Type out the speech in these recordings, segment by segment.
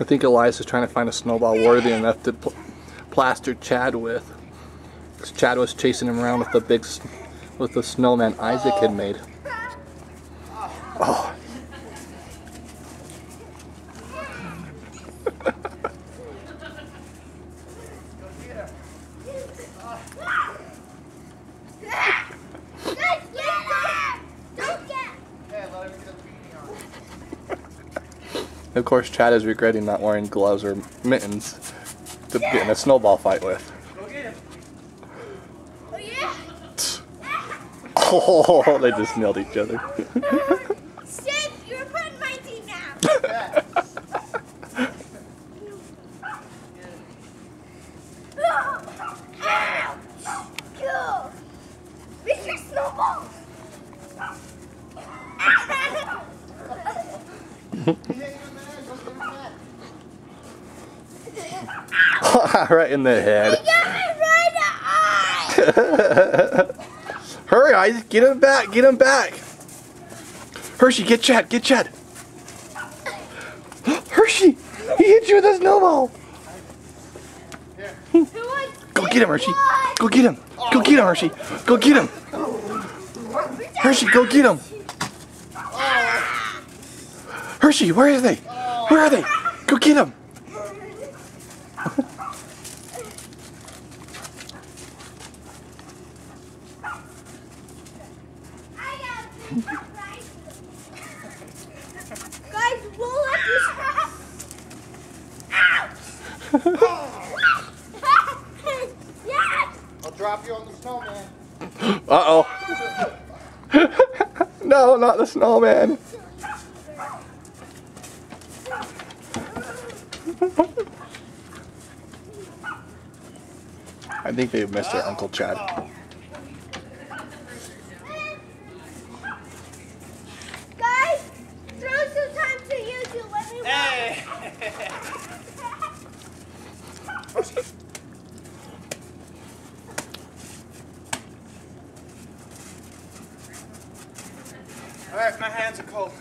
think Elias is trying to find a snowball worthy enough to plaster Chad with. Chad was chasing him around with the snowman Isaac had made. Oh. Of course, Chad is regretting not wearing gloves or mittens to get in a snowball fight with. Go get him. Oh yeah. Oh, they just nailed each other. Sid, you're putting my team now. Ouch! Mr. Snowball. Right in the head. He got me right in the eye. Hurry, Isaac, get him back, get him back. Hershey, get Chad, get Chad. Hershey, he hit you with a snowball. Go get him, Hershey. Go get him. Go get him, Hershey. Go get him. Hershey, go get him. Hershey, where are they? Where are they? Go get him. Guys, we'll let you stop. Yes! I'll drop you on the snowman. Uh-oh. No, not the snowman. I think they missed their Uncle Chad. Guys, throw some time to use you. Let me Hey! Alright, my hands are cold.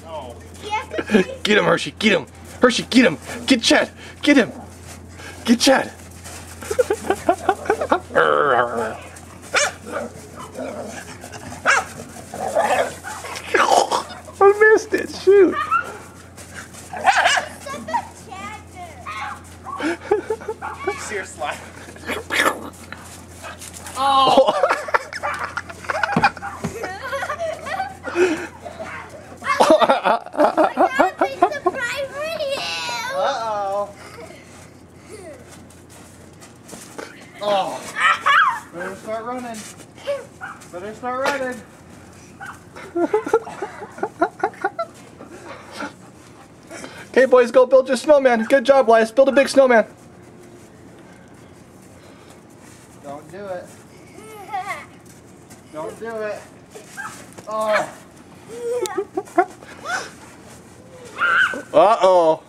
Oh. Get him, Hershey, get him. Hershey, get him. Get Chad. Get him. Get Chad. I missed it. Shoot. See her slide. Oh. Uh-oh. Oh. Better start running. Better start running. Okay, boys, go build your snowman. Good job, Elias. Build a big snowman. Don't do it. Don't do it. Oh. Uh-oh.